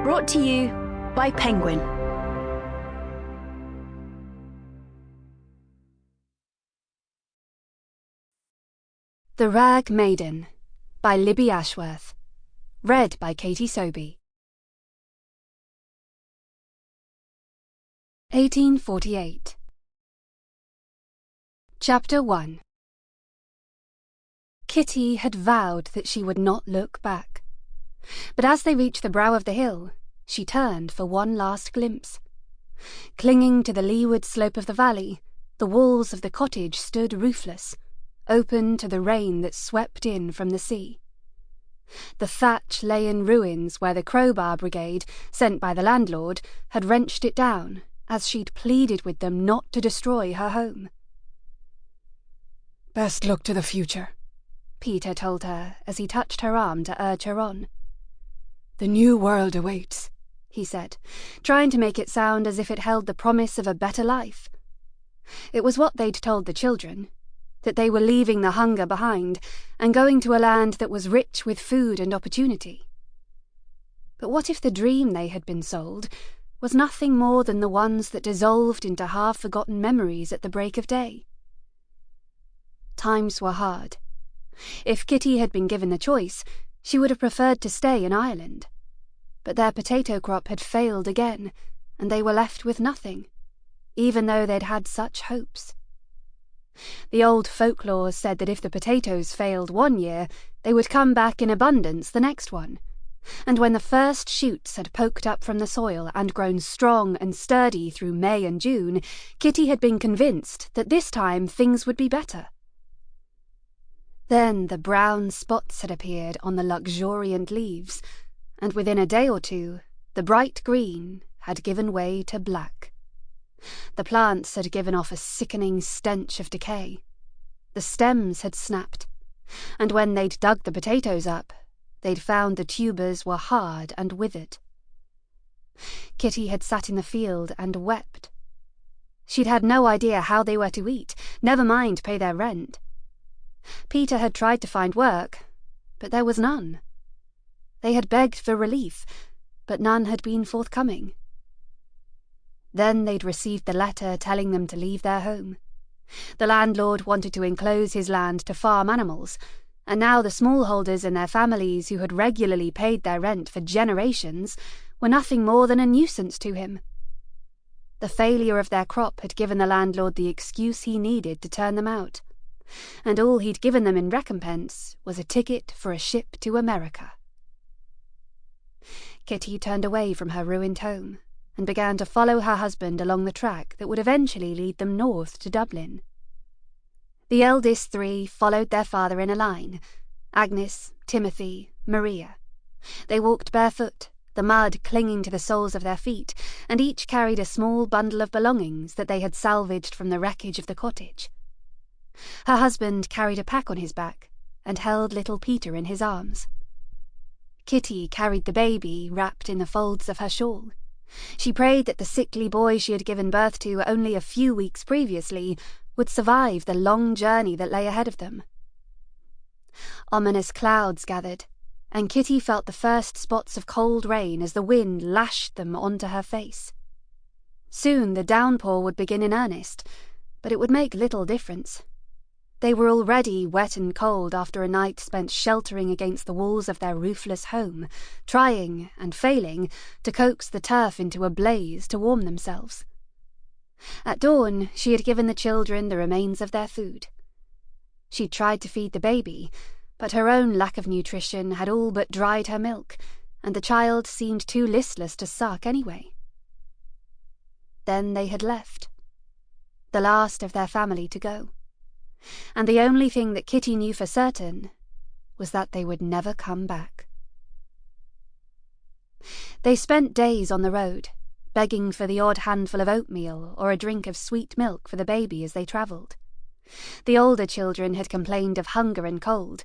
Brought to you by Penguin. The Rag Maiden by Libby Ashworth. Read by Katy Sobey. 1848. Chapter 1. Kitty had vowed that she would not look back. But as they reached the brow of the hill, she turned for one last glimpse. Clinging to the leeward slope of the valley, the walls of the cottage stood roofless, open to the rain that swept in from the sea. The thatch lay in ruins where the crowbar brigade, sent by the landlord, had wrenched it down, as she'd pleaded with them not to destroy her home. "Best look to the future," Peter told her as he touched her arm to urge her on. "The new world awaits," he said, trying to make it sound as if it held the promise of a better life. It was what they'd told the children, that they were leaving the hunger behind and going to a land that was rich with food and opportunity. But what if the dream they had been sold was nothing more than the ones that dissolved into half-forgotten memories at the break of day? Times were hard. If Kitty had been given the choice, she would have preferred to stay in Ireland. But their potato crop had failed again, and they were left with nothing, even though they'd had such hopes. The old folklore said that if the potatoes failed one year, they would come back in abundance the next one, and when the first shoots had poked up from the soil and grown strong and sturdy through May and June, Kitty had been convinced that this time things would be better. Then the brown spots had appeared on the luxuriant leaves, and within a day or two the bright green had given way to black. The plants had given off a sickening stench of decay. The stems had snapped, and when they'd dug the potatoes up, they'd found the tubers were hard and withered. Kitty had sat in the field and wept. She'd had no idea how they were to eat, never mind pay their rent. Peter had tried to find work, but there was none. They had begged for relief, but none had been forthcoming. Then they'd received the letter telling them to leave their home. The landlord wanted to enclose his land to farm animals, and now the smallholders and their families who had regularly paid their rent for generations were nothing more than a nuisance to him. The failure of their crop had given the landlord the excuse he needed to turn them out, and all he'd given them in recompense was a ticket for a ship to America. Kitty turned away from her ruined home and began to follow her husband along the track that would eventually lead them north to Dublin. The eldest three followed their father in a line: Agnes, Timothy, Maria. They walked barefoot, the mud clinging to the soles of their feet, and each carried a small bundle of belongings that they had salvaged from the wreckage of the cottage. Her husband carried a pack on his back and held little Peter in his arms. Kitty carried the baby wrapped in the folds of her shawl. She prayed that the sickly boy she had given birth to only a few weeks previously would survive the long journey that lay ahead of them. Ominous clouds gathered, and Kitty felt the first spots of cold rain as the wind lashed them onto her face. Soon the downpour would begin in earnest, but it would make little difference. They were already wet and cold after a night spent sheltering against the walls of their roofless home, trying and failing to coax the turf into a blaze to warm themselves. At dawn, she had given the children the remains of their food. She'd tried to feed the baby, but her own lack of nutrition had all but dried her milk, and the child seemed too listless to suck anyway. Then they had left, the last of their family to go. And the only thing that Kitty knew for certain was that they would never come back. They spent days on the road, begging for the odd handful of oatmeal or a drink of sweet milk for the baby as they travelled. The older children had complained of hunger and cold,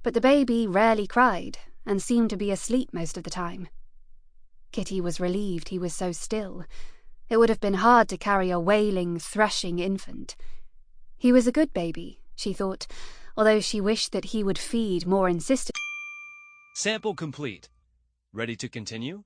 but the baby rarely cried and seemed to be asleep most of the time. Kitty was relieved he was so still. It would have been hard to carry a wailing, threshing infant. He was a good baby, she thought, although she wished that he would feed more insistently. Sample complete. Ready to continue?